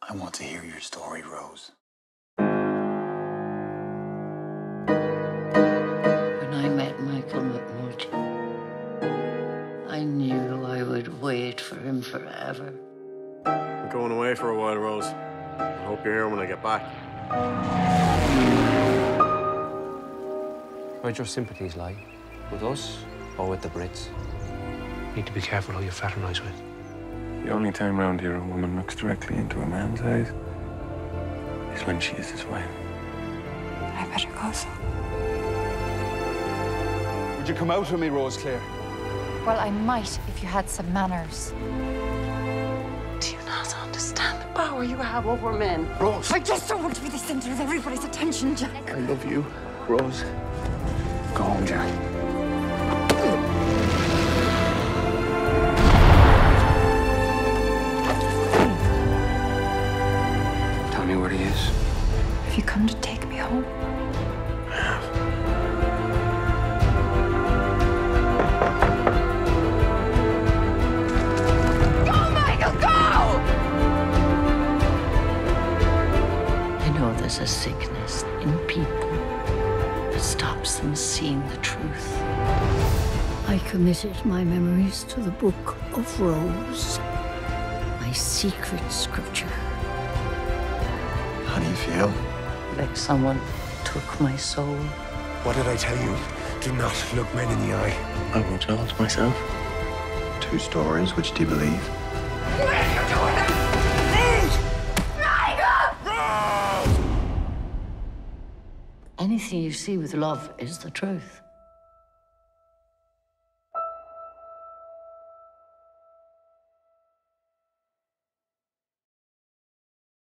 I want to hear your story, Rose. When I met Michael McMurtry, I knew I would wait for him forever. I'm going away for a while, Rose. I hope you're here when I get back. Where'd your sympathies lie? With us or with the Brits? You need to be careful who you fraternise with. The only time round here a woman looks directly into a man's eyes is when she is his wife. I better go, so. Would you come out with me, Rose Clare? Well, I might if you had some manners. Do you not understand the power you have over men? Rose! I just don't want to be the centre of everybody's attention, Jack. I love you, Rose. Go home, Jack. Tell me where he is. Have you come to take me home? I have. I know there's a sickness in people that stops them seeing the truth. I committed my memories to the Book of Rose, my secret scripture. How do you feel? Like someone took my soul. What did I tell you? Do not look men in the eye. I won't tell it to myself. 2 stories, which do you believe? Anything you see with love is the truth.